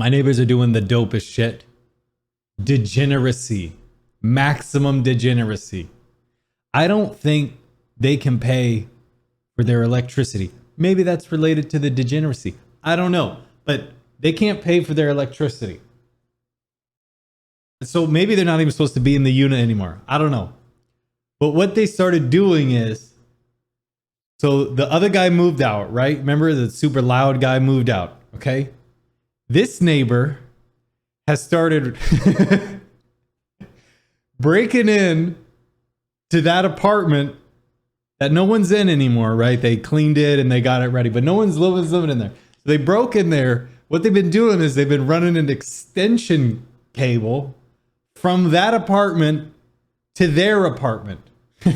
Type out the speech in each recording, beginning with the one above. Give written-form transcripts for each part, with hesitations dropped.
My neighbors are doing the dopest shit. Degeneracy. Maximum degeneracy. I don't think they can pay for their electricity. Maybe that's related to the degeneracy. I don't know. But they can't pay for their electricity. So maybe they're not even supposed to be in the unit anymore. I don't know. But what they started doing is, so the other guy moved out, right? Remember, the super loud guy moved out, okay? This neighbor has started breaking in to that apartment that no one's in anymore, right? They cleaned it and they got it ready, but no one's living in there. So they broke in there. What they've been doing is they've been running an extension cable from that apartment to their apartment. And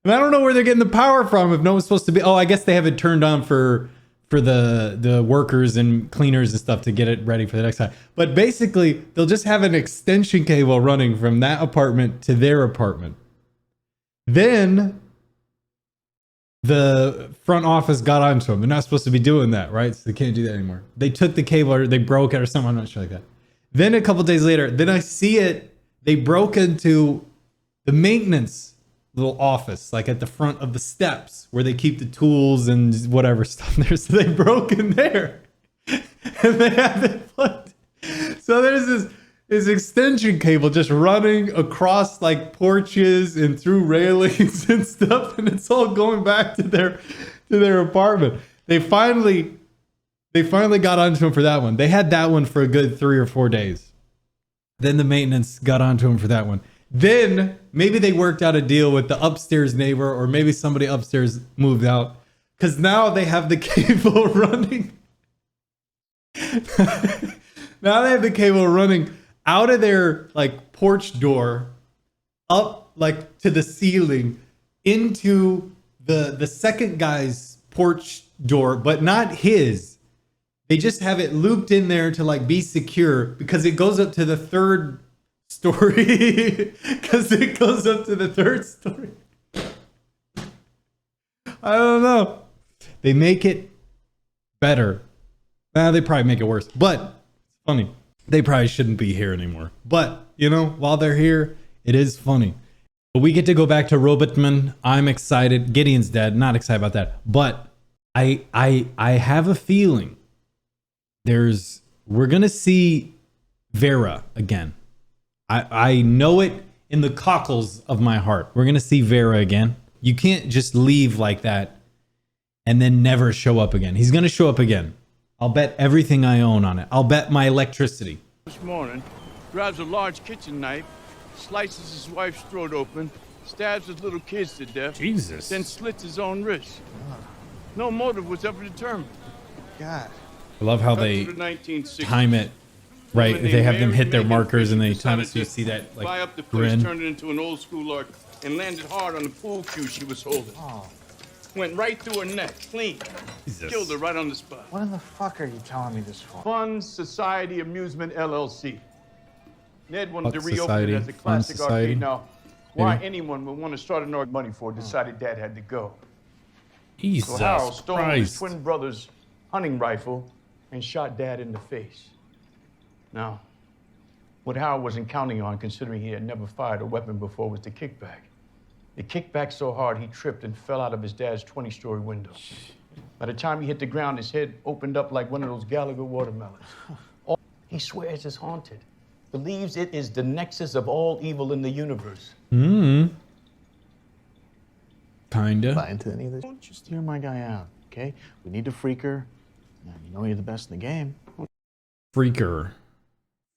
I don't know where they're getting the power from if no one's supposed to be. Oh, I guess they have it turned on for the workers and cleaners and stuff to get it ready for the next time. But basically, they'll just have an extension cable running from that apartment to their apartment. Then the front office got onto them. They're not supposed to be doing that, right? So they can't do that anymore. They took the cable or they broke it or something. I'm not sure like that. Then a couple days later, then I see it. They broke into the maintenance little office, like at the front of the steps where they keep the tools and whatever stuff there. So they broke in there and they have it plugged. So there's this extension cable just running across like porches and through railings and stuff, and it's all going back to their apartment. They finally got onto him for that one. They had that one for a good 3 or 4 days. Then the maintenance got onto him for that one. Then maybe they worked out a deal with the upstairs neighbor, or maybe somebody upstairs moved out, because now they have the cable running. Now they have the cable running out of their like porch door up like to the ceiling into the second guy's porch door, but not his. They just have it looped in there to like be secure because it goes up to the third story. Because it goes up to the third story. I don't know. They make it better. They probably make it worse, but it's funny. They probably shouldn't be here anymore. But, you know, while they're here, it is funny. But we get to go back to Robotman. I'm excited. Gideon's dead. Not excited about that. But I have a feeling we're gonna see Vera again. I know it in the cockles of my heart. We're gonna see Vera again. You can't just leave like that and then never show up again. He's gonna show up again. I'll bet everything I own on it. I'll bet my electricity. This morning, grabs a large kitchen knife, slices his wife's throat open, stabs his little kids to death, Jesus. then slits his own wrist. No motive was ever determined. God. I love how they time it right. They have them hit their markers and they time it so you see that like fly up the place, grin. turned it into an old school arc, and landed hard on the pool cue she was holding. Oh. Went right through her neck, clean. Jesus. Killed her right on the spot. What in the fuck are you telling me this for? Fun Society Amusement LLC. Ned wanted to Fuck reopen Society, it as a Fun classic Society. arcade. Now, why Maybe. anyone would want to start an org money for it, decided Dad had to go. Jesus So Harold stole his Christ. twin brother's hunting rifle and shot Dad in the face. Now, what Harold wasn't counting on, considering he had never fired a weapon before, was the kickback. The kickback so hard he tripped and fell out of his dad's 20-story window. By the time he hit the ground, his head opened up like one of those Gallagher watermelons. He swears it's haunted. Believes it is the nexus of all evil in the universe. Kinda. Buy into any of this? Just hear my guy out, okay? We need a freaker. You know you're the best in the game. Freaker.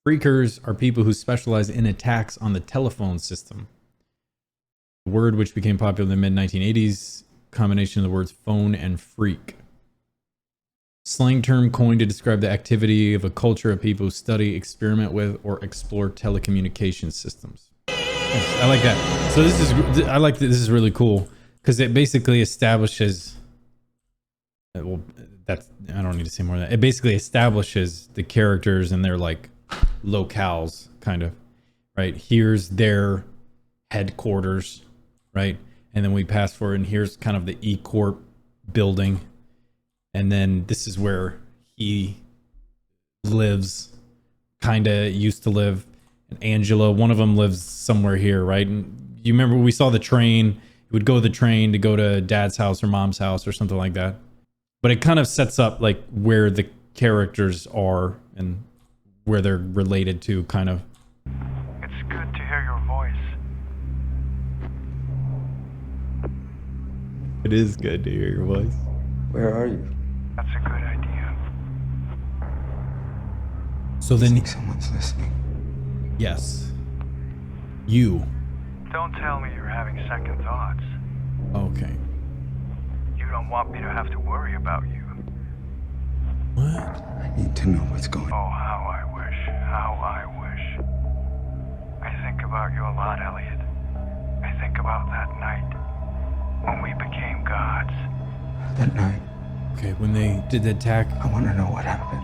Freakers are people who specialize in attacks on the telephone system. A word which became popular in the mid-1980s, combination of the words phone and freak. Slang term coined to describe the activity of a culture of people who study, experiment with, or explore telecommunication systems. I like that. So this is really cool because it basically establishes. Well, I don't need to say more of that. It basically establishes the characters and their like locales, kind of, right? Here's their headquarters, right? And then we pass forward, and here's kind of the E Corp building. And then this is where he lives, kind of used to live. And Angela, one of them lives somewhere here, right? And you remember we saw the train. He would go to the train to go to dad's house or mom's house or something like that. But it kind of sets up like where the characters are and where they're related to, kind of. It's good to hear your voice. It is good to hear your voice. Where are you? That's a good idea. So I then, think someone's listening. yes, you. Don't tell me you're having second thoughts. Okay. You don't want me to have to worry about you. What? I need to know what's going on. Oh, how I wish. How I wish. I think about you a lot, Elliot. I think about that night when we became gods. That night, Okay, when they did the attack. I want to know what happened.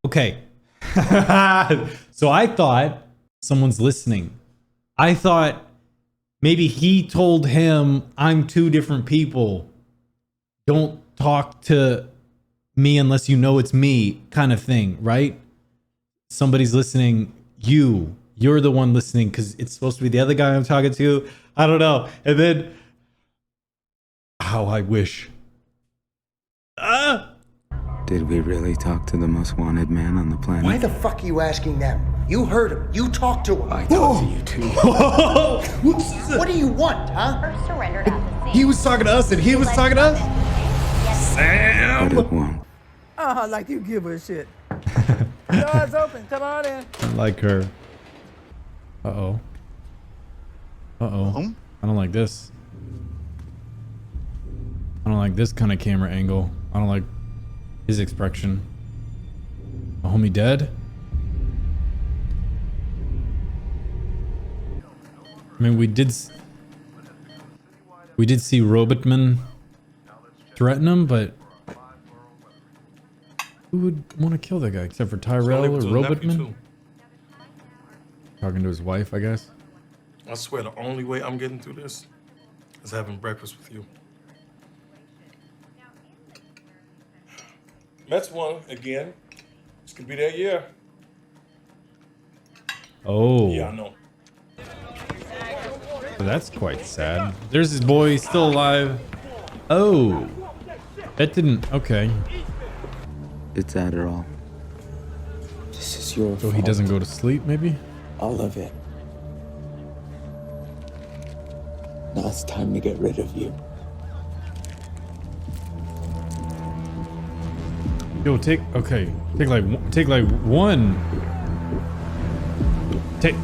Okay. So I thought someone's listening. I thought maybe he told him, I'm two different people. Don't talk to me unless you know it's me, kind of thing, right? Somebody's listening. You're the one listening because it's supposed to be the other guy I'm talking to. I don't know. And then, how I wish. Did we really talk to the most wanted man on the planet? Why the fuck are you asking them? You heard him. You talked to him. I talked to you too. What do you want, huh? First surrendered at the scene. He was talking to us and he was talking to us? But it won't. Like you give a shit. Doors open. Come on in. I like her. Uh-oh. Uh-oh. I don't like this. I don't like this kind of camera angle. I don't like his expression. A homie dead? I mean, we did see Robotman threaten him, but who would want to kill that guy except for Tyrell or Robotman? Talking to his wife, I guess. I swear the only way I'm getting through this is having breakfast with you. Mets won again. This could be their year. Oh. Yeah, I know. So that's quite sad. There's his boy, he's still alive. Oh. That didn't, okay. It's Adderall. This is your So he doesn't go to sleep, maybe? All of it. Now it's time to get rid of you. Yo, take like one. Take.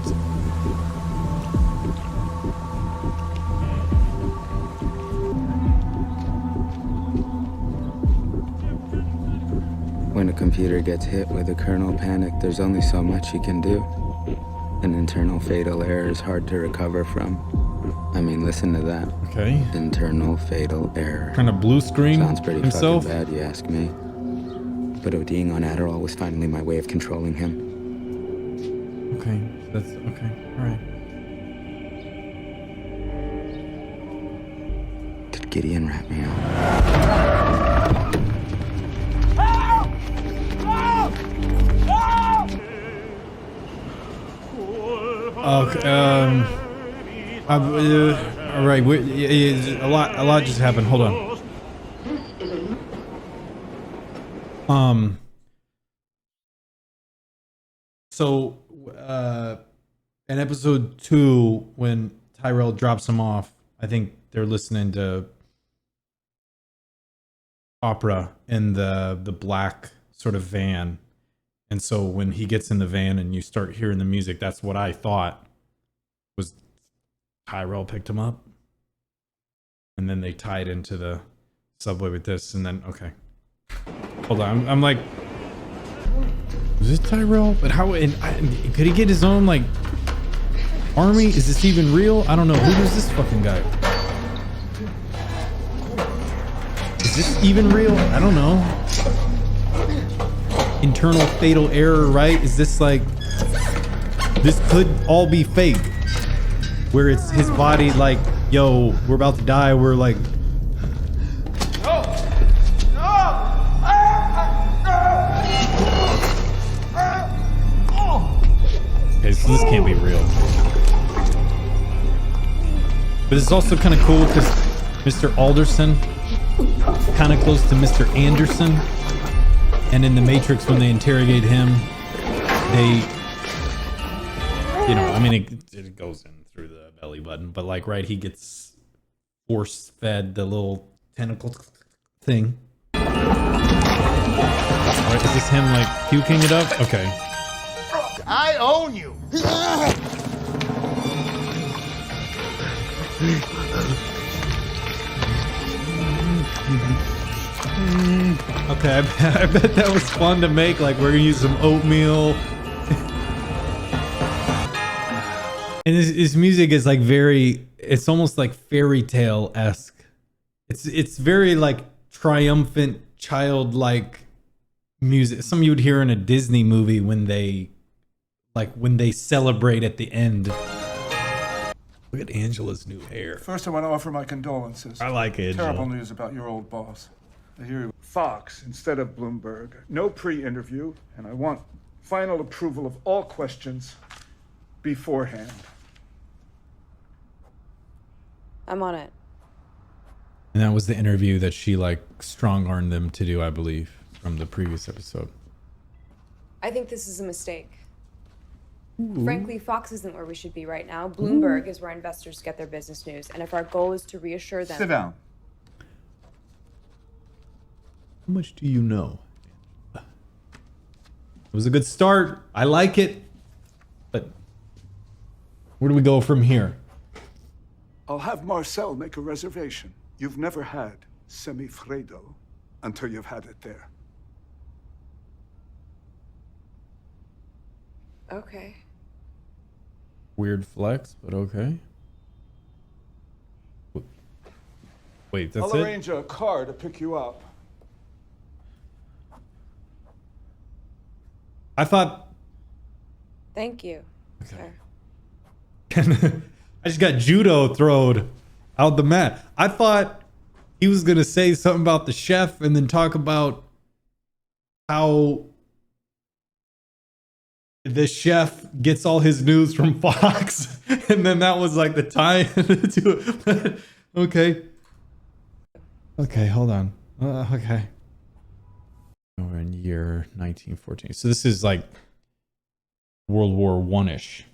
When a computer gets hit with a kernel panic, there's only so much you can do. An internal fatal error is hard to recover from. I mean, listen to that. Okay. Internal fatal error. Kind of blue screen Sounds pretty himself. fucking bad, you ask me. But ODing on Adderall was finally my way of controlling him. Okay, that's okay. All right. Did Gideon rat me out? Okay. All right. A lot just happened. Hold on. So, in episode 2, when Tyrell drops him off, I think they're listening to opera in the black sort of van. And so when he gets in the van and you start hearing the music, that's what I thought was Tyrell picked him up. And then they tied into the subway with this. And then, okay. Hold on. I'm like, is this Tyrell? But how, could he get his own, like, army? Is this even real? I don't know. Who is this fucking guy? Is this even real? I don't know. Internal fatal error, right? Is this like, this could all be fake, where it's his body like yo, we're about to die. We're like, okay, so this can't be real. But it's also kind of cool because Mr. Alderson is kind of close to Mr. Anderson. And in the Matrix, when they interrogate him, they, you know, I mean, it goes in through the belly button, but like, right, he gets force fed the little tentacle thing. Right, is this him like puking it up? Okay. I own you. Okay, I bet that was fun to make. Like, we're gonna use some oatmeal. And his music is like very, it's almost like fairy tale-esque. It's very like triumphant, childlike music. Something you would hear in a Disney movie when they celebrate at the end. Look at Angela's new hair. First, I want to offer my condolences. I like Angela. Terrible news about your old boss. I hear you. Fox instead of Bloomberg. No pre-interview, and I want final approval of all questions beforehand. I'm on it. And that was the interview that she like strong-armed them to do, I believe, from the previous episode. I think this is a mistake. Frankly, Fox isn't where we should be right now. Bloomberg is where investors get their business news. And if our goal is to reassure them... Sit down. How much do you know? It was a good start. I like it. But where do we go from here? I'll have Marcel make a reservation. You've never had semifredo until you've had it there. Okay. Weird flex, but okay. Wait, that's I'll it? arrange a car to pick you up. I thought... Thank you. Okay. I just got judo throwed out the mat. I thought he was going to say something about the chef and then talk about how the chef gets all his news from Fox. And then that was like the tie to it. Okay. Okay, hold on. Okay. We're in year 1914. So this is like World War One-ish.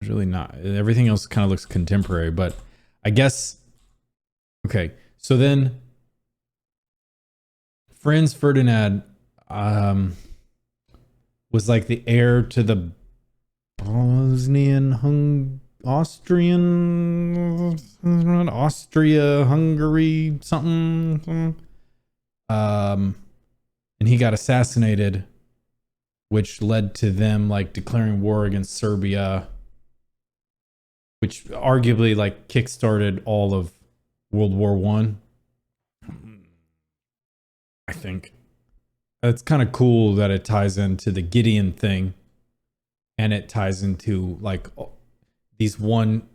It's really not. Everything else kind of looks contemporary, but I guess... Okay, so then Franz Ferdinand was like the heir to the Austria-Hungary something. And he got assassinated, which led to them like declaring war against Serbia, which arguably like kickstarted all of World War One. I think it's kind of cool that it ties into the Gideon thing, and it ties into like these one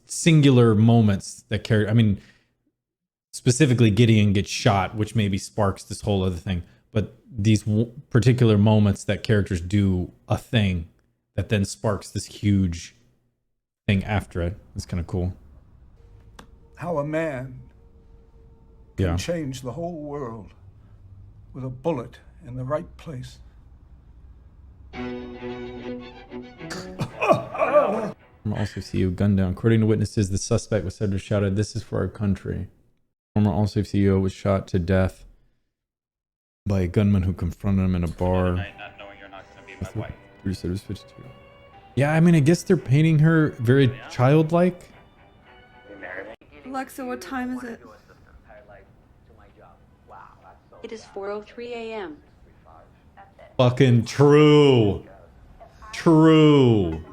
singular moments that carry. I mean, specifically Gideon gets shot, which maybe sparks this whole other thing. But these particular moments that characters do a thing that then sparks this huge thing after it. It's kind of cool. How a man can change the whole world with a bullet in the right place. Also see you gunned down. According to witnesses, the suspect was said to have shouted, "This is for our country." Former All-Safe CEO was shot to death by a gunman who confronted him in a bar. Not knowing you're not going to be my wife. Producer was 52. Yeah, I mean, I guess they're painting her very childlike. Alexa, what time is it? It is 4:03 a.m. Fucking true. True.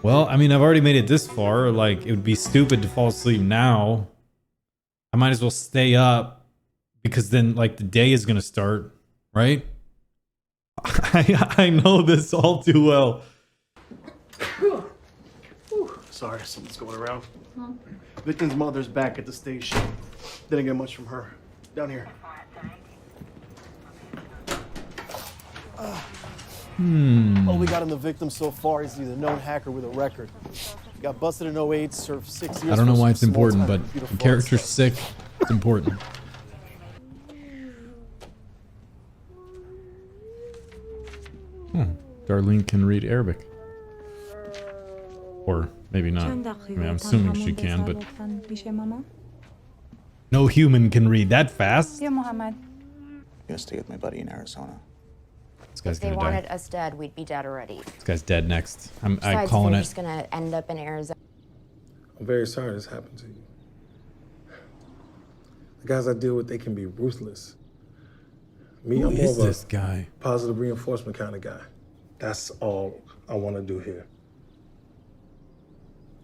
Well, I mean, I've already made it this far. Like, it would be stupid to fall asleep now. I might as well stay up because then, like, the day is going to start, right? I know this all too well. Sorry, something's going around. Victim's mother's back at the station. Didn't get much from her. Down here. All we got on the victim so far is he's a known hacker with a record. He got busted in '08, served 6 years. I don't know for why some it's important, small-time but computer the fraud character's stuff. sick. It's important. Darlene can read Arabic. Or maybe not. I mean, I'm assuming she can, but no human can read that fast. I'm gonna stay with my buddy in Arizona. This guy's If they gonna wanted die. us dead, we'd be dead already. This guy's dead next. I'm Besides, calling they're it. just gonna end up in Arizona. I'm very sorry this happened to you. The guys I deal with, they can be ruthless. Me, Who I'm more is of a this guy? positive reinforcement kind of guy. That's all I want to do here.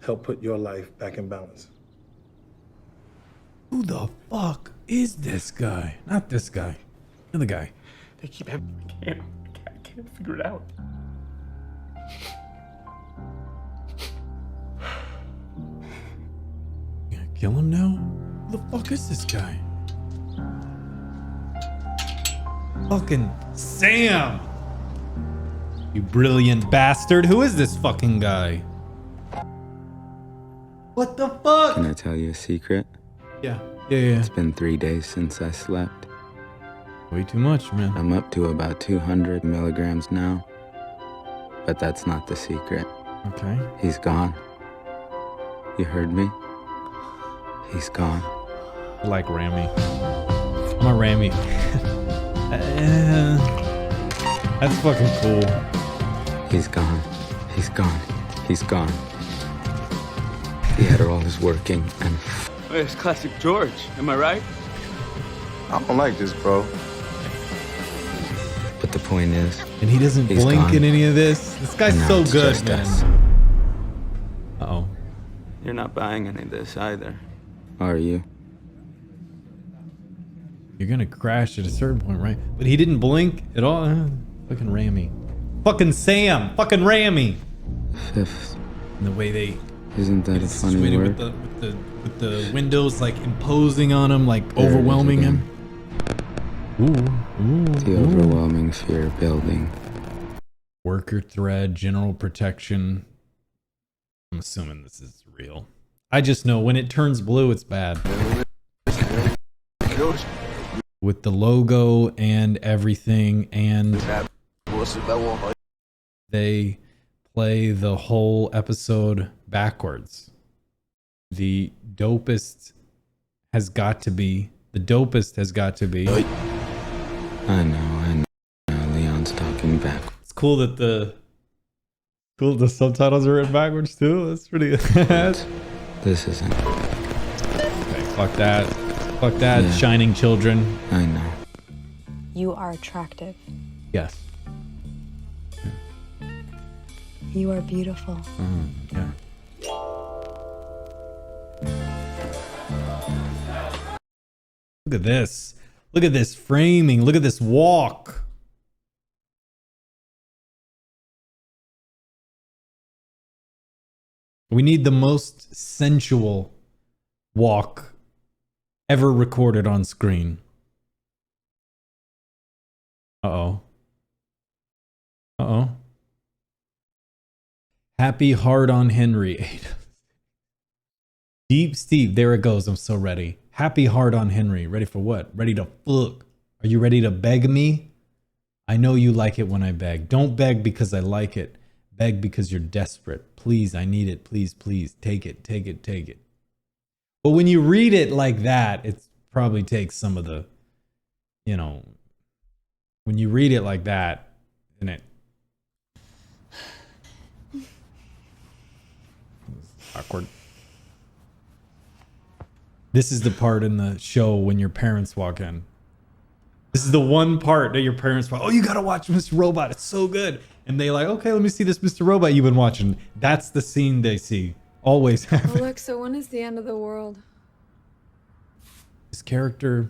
Help put your life back in balance. Who the fuck is this guy? Not this guy. The other guy. They keep having. I can't figure it out. You gonna kill him now? Who the fuck is this guy? Fucking Sam! You brilliant bastard. Who is this fucking guy? What the fuck? Can I tell you a secret? Yeah. It's been 3 days since I slept. Way too much, man. I'm up to about 200 milligrams now. But that's not the secret. Okay. He's gone. You heard me? He's gone. I like Rami. I'm a Rami. That's fucking cool. He's gone. He's gone. He's gone. The Adderall is working, and It's classic George, am I right? I don't like this, bro. but the point is, And he doesn't he's blink gone. in any of this. This guy's And now so it's good, just man. us. Uh-oh. You're not buying any of this either. Are you? You're gonna crash at a certain point, right? But he didn't blink at all. Fucking Rami. Fucking Sam. Fucking Rami. Fifth. And the way they Isn't that a funny situated word? with the windows like imposing on him, like There it is overwhelming again. him. Ooh. The overwhelming fear building. Worker thread, general protection. I'm assuming this is real. I just know when it turns blue, it's bad. With the logo and everything, and they play the whole episode backwards. The dopest has got to be. The dopest has got to be. I know. Leon's talking back. It's cool that the subtitles are written backwards too. That's pretty good. This isn't. Okay, fuck that. Fuck that. Yeah. Shining children. I know. You are attractive. Yes. You are beautiful. Yeah. Look at this. Look at this framing. Look at this walk. We need the most sensual walk ever recorded on screen. Uh-oh. Uh-oh. Happy hard on Henry. Deep Steve. There it goes. I'm so ready. Happy hard on Henry. Ready for what? Ready to fuck. Are you ready to beg me? I know you like it when I beg. Don't beg because I like it. Beg because you're desperate. Please, I need it. Please, please. Take it, take it, take it. But when you read it like that, it probably takes some of the, you know, when you read it like that, and it awkward. This is the part in the show when your parents walk in. This is the one part that your parents walk, oh, you gotta watch Mr. Robot. It's so good. And they like, okay, let me see this Mr. Robot you've been watching. That's the scene they see. Always happen. Alexa, when is the end of the world? This character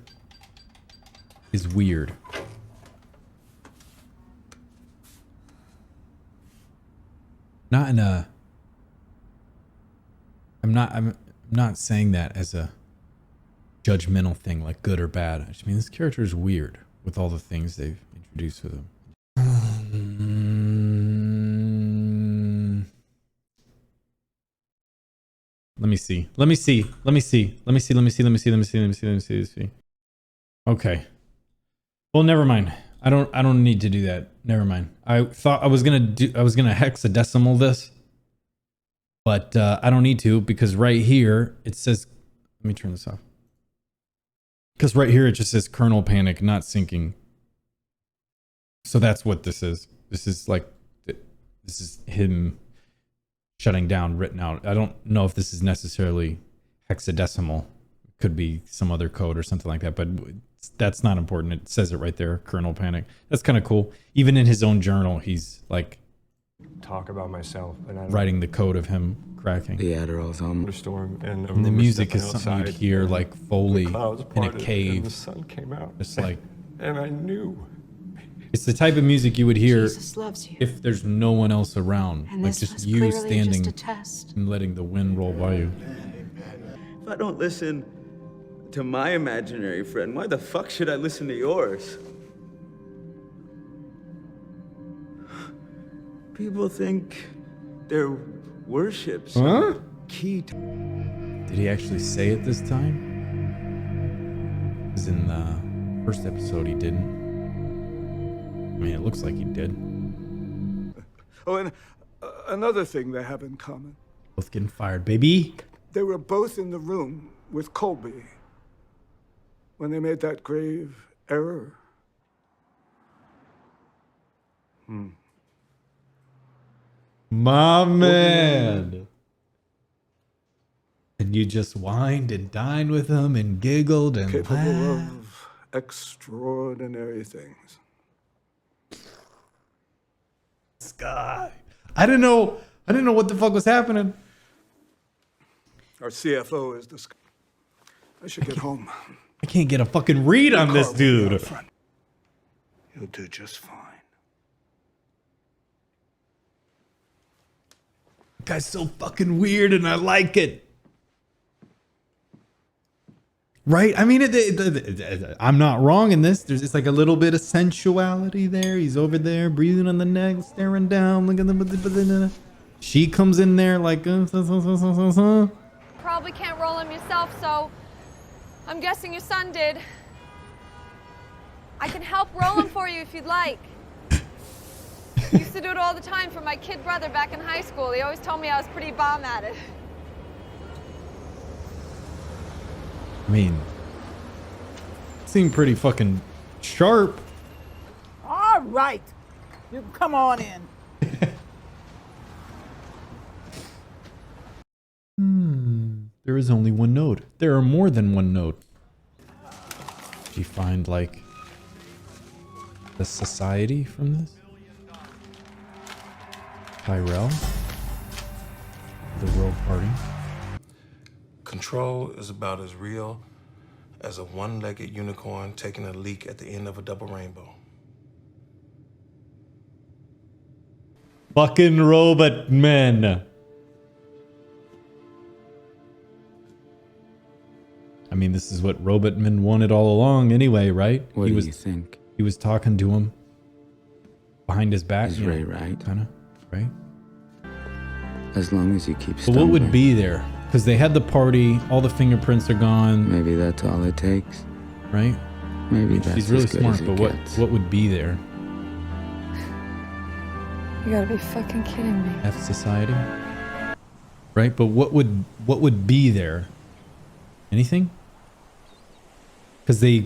is weird. Not in a I'm not saying that as a judgmental thing, like good or bad. I just mean this character is weird with all the things they've introduced with him. Let me see. Okay. Well, never mind. I don't need to do that. Never mind. I thought I was gonna hexadecimal this, but I don't need to, because right here it says, let me turn this off. Because right here it just says kernel panic not syncing. So that's what this is. This is him shutting down written out. I don't know if this is necessarily hexadecimal. Could be some other code or something like that, but that's not important. It says it right there, kernel panic. That's kind of cool. Even in his own journal, he's like talk about myself, and I writing the code of him cracking. The Adderall's on. Storm, and the music is something you'd hear like Foley in a cave. And the sun came out. It's like, and I knew. It's the type of music you would hear Jesus loves you. if there's no one else around. And like this just was you clearly standing just a test. and letting the wind roll by you. If I don't listen to my imaginary friend, why the fuck should I listen to yours? People think their worship's key to... Did he actually say it this time? Because in the first episode he didn't. I mean, it looks like he did. Oh, and another thing they have in common. Both getting fired, baby. They were both in the room with Colby when they made that grave error. My man. And you just wined and dined with him and giggled and Capable laughed. of extraordinary things. Sky. I didn't know what the fuck was happening. Our CFO is this. I should get home. I can't get a fucking read on this dude. You'll do just fine. Guy's so fucking weird and I like it. Right? I mean, I'm not wrong in this. There's just like a little bit of sensuality there. He's over there breathing on the neck, staring down, looking at the... She comes in there like... Probably can't roll him yourself, so I'm guessing your son did. I can help roll him for you if you'd like. Used to do it all the time for my kid brother back in high school. He always told me I was pretty bomb at it. I mean, seemed pretty fucking sharp. All right. You can come on in. There is only one node. There are more than one node. Did you find, like, the society from this? Tyrell? The World Party? Control is about as real as a one-legged unicorn taking a leak at the end of a double rainbow. Fucking robot men. I mean, this is what robot men wanted all along anyway, right? What do you think? He was talking to him behind his back. Is Ray right? Kinda, right? As long as you keep But stumbling. what would be there? Because they had the party, all the fingerprints are gone. Maybe that's all it takes. Right? Maybe that's She's really as good smart, as it but gets. what would be there? You gotta be fucking kidding me. F society? Right? But what would be there? Anything? Because they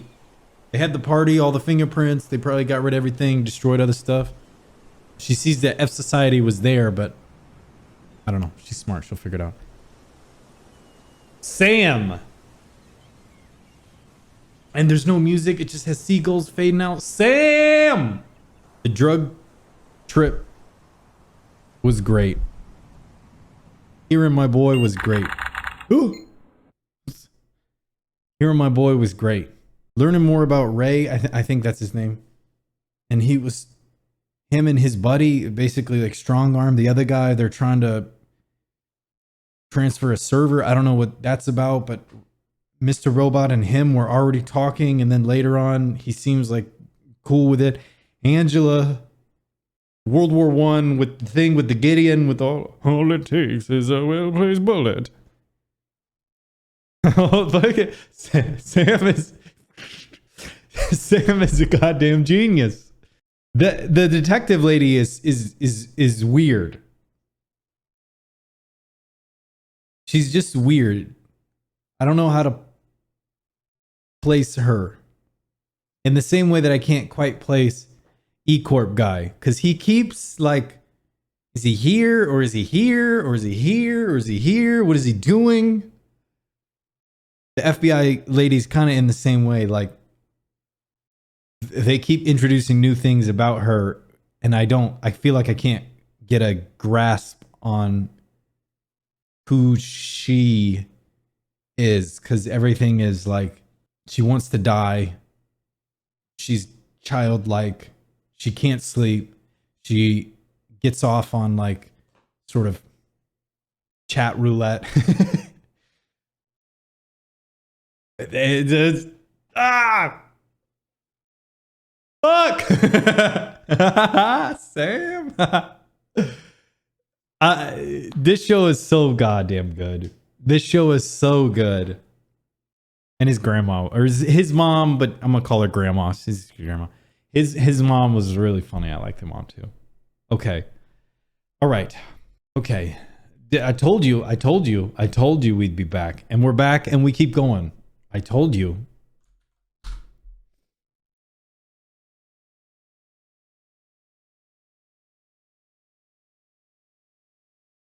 had the party, all the fingerprints, they probably got rid of everything, destroyed other stuff. She sees that F society was there, but I don't know. She's smart, she'll figure it out. Sam! And there's no music, it just has seagulls fading out. Sam! The drug trip was great. Hearing my boy was great. Ooh! Hearing my boy was great. Learning more about Ray, I think that's his name. And him and his buddy basically like strong arm the other guy. They're trying to transfer a server. I don't know what that's about, but Mr. Robot and him were already talking, and then later on he seems like cool with it. Angela, World War I with the thing with the Gideon with all it takes is a well-placed bullet. Sam is a goddamn genius. The detective lady is weird. She's just weird. I don't know how to place her. In the same way that I can't quite place E-Corp guy. Because he keeps like, is he here? Or is he here? Or is he here? Or is he here? What is he doing? The FBI lady's kind of in the same way. Like, they keep introducing new things about her. And I feel like I can't get a grasp on who she is, because everything is like, she wants to die, she's childlike, she can't sleep, she gets off on like sort of chat roulette. It's fuck. Sam. This show is so goddamn good. This show is so good. And his grandma, or his mom, but I'm gonna call her grandma. His grandma. His mom was really funny. I like the mom too. Okay. All right. Okay. I told you we'd be back. And we're back and we keep going. I told you.